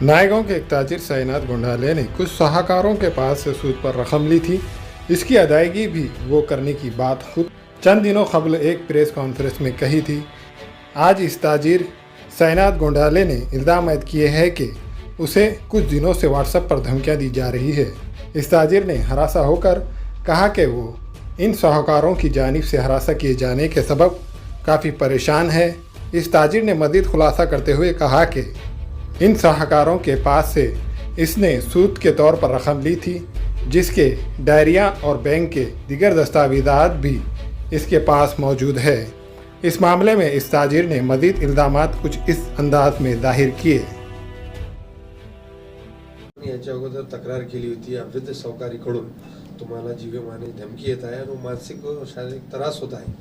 नायगांव के एक ताजिर साईनाथ गोंडाले ने कुछ सहाकारों के पास से सूद पर रकम ली थी। इसकी अदायगी भी वो करने की बात खुद चंद दिनों कबल एक प्रेस कॉन्फ्रेंस में कही थी। आज इस ताजिर साईनाथ गोंडाले ने इल्ज़ाम आयद किए हैं कि उसे कुछ दिनों से व्हाट्सएप पर धमकियां दी जा रही है। इस ताजिर ने हरासा होकर कहा कि वो इन साहूकारों की जानिब से हरासा किए जाने के सबब काफ़ी परेशान है। इस ताजिर ने मज़ीद खुलासा करते हुए कहा कि इन साहूकारों के पास से इसने सूद के तौर पर रकम ली थी, जिसके डायरिया और बैंक के दीगर दस्तावेज़ात भी इसके पास मौजूद है। इस मामले में इस ताजिर ने मज़ीद इल्ज़ामात कुछ इस अंदाज में जाहिर किए। याच्या अगोदर तक्रार केली होती अवैध सावकारीकडून तुम्हाला जीवमाने धमकी येत आहे आणि मानसिक व शारीरिक त्रास होत आहे।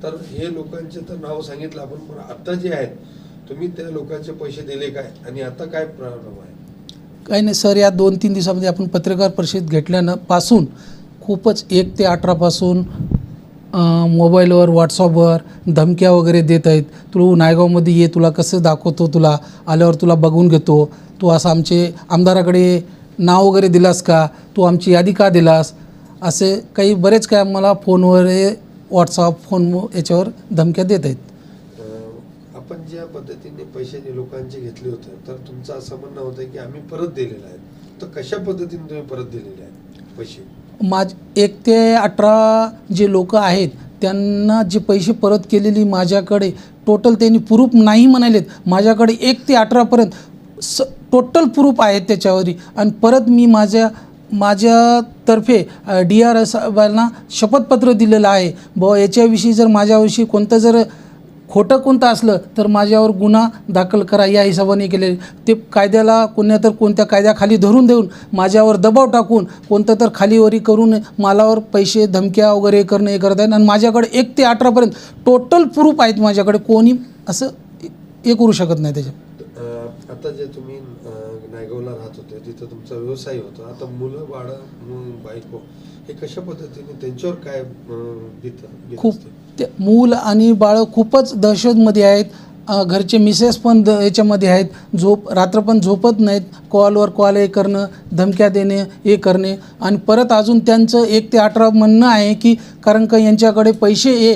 तर हे लोकांचे तर नाव सांगितलं आपण, पण आता जे आहेत तुम्ही त्या लोकांचे पैसे दिले काय आणि आता काय प्रॉब्लेम आहे? काही नाही सर, या 2-3 दिवसामध्ये आपण पत्रकार परिषद घेतल्यानं पासून खूपच 1 ते 18 पासून मोबाईलवर व्हॉट्सअपवर धमक्या वगैरे देत आहेत। तू नायगावमध्ये ये, तुला कसं दाखवतो, तुला आल्यावर तुला बघून घेतो, तू असं आमचे आमदाराकडे नाव वगैरे दिलास का, तू आमची यादी का दिलास, असे काही बरेच काय मला फोनवर व्हॉट्सअप फोन याच्यावर धमक्या देत आहेत। आपण ज्या पद्धतीने पैसे लोकांचे घेतले होते तर तुमचं असं म्हणणं होतं की आम्ही परत दिलेले आहेत, तर कशा पद्धतीने तुम्ही परत दिलेले आहेत पैसे? 1 ते 18 जे लोक आहेत त्यांना जे पैसे परत केलेली माझ्याकडे टोटल त्यांनी प्रूफ नाही म्हणालेत। माझ्याकडे 1 ते 18 पर्यंत टोटल प्रूफ आहेत त्याच्यावरी। आणि परत मी माझ्यातर्फे DRI साहेबांना शपथपत्र दिलेलं आहे, बुवा याच्याविषयी जर माझ्याविषयी कोणतं जर खोटं कोणतं असलं तर माझ्यावर गुन्हा दाखल करा या हिशोबाने केले। ते कायद्याला कोणत्या कायद्याखाली धरून देऊन माझ्यावर दबाव टाकून कोणतं तर खालीवरी करून मालावर पैसे धमक्या वगैरे करणं हे करत आहेत। आणि माझ्याकडे 1 ते 18 पर्यंत टोटल प्रूफ आहेत माझ्याकडे, कोणी असं हे करू शकत नाही त्याच्यात। आता जे तुम्ही नायगावला राहत होते तिथं तुमचा व्यवसाय होता, आता मुलं बाळं बायको हे कशा पद्धतीने त्यांच्यावर काय खूप ते मूल आणि बाळ खूपच दहशतमध्ये आहेत। घरचे मिसेस पण याच्यामध्ये आहेत, रात्र पण झोपत नाहीत, कॉलवर कॉल हे करणं, धमक्या देणे हे करणे। आणि परत अजून त्यांचं 1 ते 18 म्हणणं आहे की कारण का यांच्याकडे पैसे हे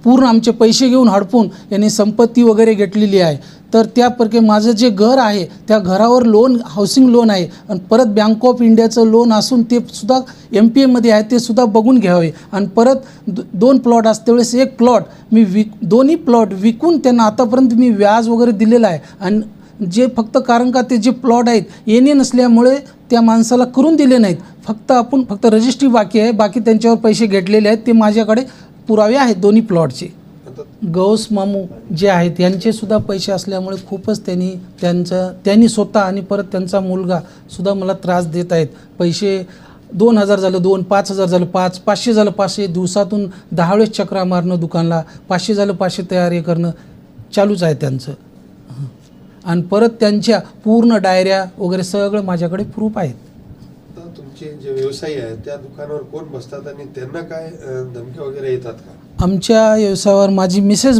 पूर्ण आमचे पैसे घेऊन हडपून यांनी संपत्ती वगैरे घेतलेली आहे। तर त्याप्रकारे माझं जे घर आहे त्या घरावर लोन, हाऊसिंग लोन आहे आणि परत बँक ऑफ इंडियाचं लोन असून ते सुद्धा MPAमध्ये आहे, ते सुद्धा बघून घ्यावे। आणि परत 2 प्लॉट असते वेळेस 1 प्लॉट मी दोन्ही प्लॉट विकून त्यांना आतापर्यंत मी व्याज वगैरे दिलेलं आहे। आणि जे फक्त कारण का ते जे प्लॉट आहेत येणे नसल्यामुळे त्या माणसाला करून दिले नाहीत, फक्त रजिस्ट्री बाकी आहे, बाकी त्यांच्यावर पैसे घेतलेले आहेत, ते माझ्याकडे पुरावे आहेत दोन्ही प्लॉटचे। गौस मामू जे आहेत यांचे सुद्धा पैसे असल्यामुळे खूपच त्यांनी स्वतः आणि परत त्यांचा मुलगा सुद्धा मला त्रास देत आहेत। पैसे 2000 झालं 2, 5000 झालं 5, 500 झालं 500, दिवसातून 10 वेळेस चक्रा मारणं दुकानला, 500 झालं 500 तयारी करणं चालूच आहे त्यांचं। आणि परत त्यांच्या पूर्ण डायऱ्या वगैरे सगळं माझ्याकडे प्रूफ आहेत। तुमचे जे व्यवसायी आहेत त्या दुकानावर कोण बसतात आणि त्यांना काय धमक्या वगैरे येतात का? आमच्या व्यवसायावर माझी मिसेस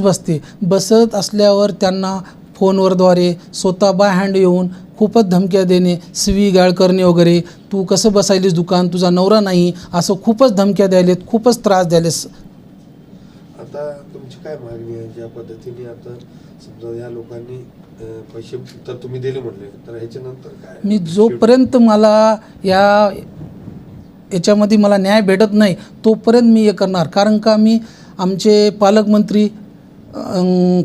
बसत असल्यावर त्यांना फोनवरद्वारे स्वतः बाय हँड येऊन खूपच धमक्या देणे, शिवीगाळ करणे वगैरे, तू कसं बसायलीस दुकान, तुझा नवरा नाही, असं खूपच धमक्या द्यायलेत, खूपच त्रास द्यायलेस। आता तुमची काय मागणी आहे? ज्या पद्धतीने आता समजा या लोकांनी पैसे तर तुम्ही दिले म्हटले, तर ह्याच्यानंतर काय? मी जोपर्यंत मला याच्यामध्ये मला न्याय भेटत नाही तोपर्यंत मी हे करणार। कारण का मी आमचे पालकमंत्री,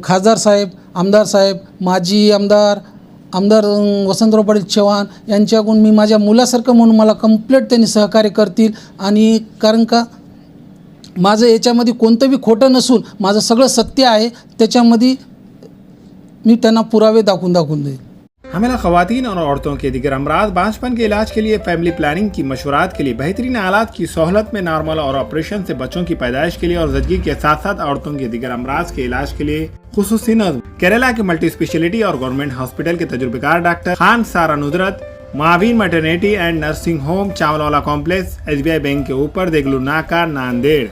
खासदार साहेब, आमदार साहेब, माजी आमदार वसंतराव पाटील चव्हाण यांच्याकडून मी माझ्या मुलासारखं म्हणून मला कंप्लीट त्यांनी सहकार्य करतील। आणि कारण का माझं याच्यामध्ये कोणतं बी खोटं नसून माझं सगळं सत्य आहे, त्याच्यामध्ये मी त्यांना पुरावे दाखवून देईन। हमेला ख़वातीन और औरतों के दिगर अमराज बांझपन के इलाज के लिए फैमिली प्लानिंग की मशवरात के लिए बेहतरीन आलात की सहूलत में नॉर्मल और ऑपरेशन से बच्चों की पैदाइश के लिए और ज़चगी के साथ साथ औरतों के दिगर अमराज के इलाज के लिए खुसूसी नज़्म केरला के मल्टी स्पेशलिटी और गवर्नमेंट हॉस्पिटल के तजुर्बेकार डॉक्टर खान सारा नुदरत, मावीन maternity and nursing home, Chawalwala complex, SBI bank के ऊपर, देगलू नाका, नांदेड़।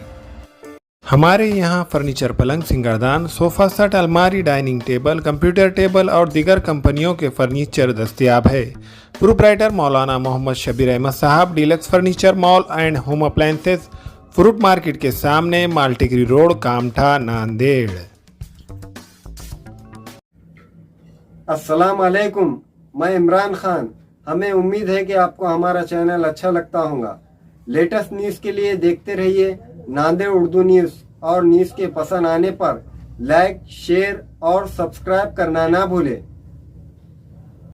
हमारे यहाँ फर्नीचर, पलंग, सिंगारदान, सोफा सेट, अलमारी, डाइनिंग टेबल, कंप्यूटर टेबल और दीगर कंपनियों के फर्नीचर दस्तयाब है। Proprietor Maulana Mohammad Shabbir Ahmed Sahab, deluxe furniture mall and home appliances, fruit market के सामने, माल्टीगिरी रोड, कामठा, नांदेड़। अस्सलाम वालेकुम, मैं इमरान खान। हमें उम्मीद है कि आपको हमारा चैनल अच्छा लगता होगा। लेटेस्ट न्यूज़ के लिए देखते रहिए नांदेड़ उर्दू न्यूज़, और न्यूज़ के पसंद आने पर लाइक, शेयर और सब्सक्राइब करना ना भूलें।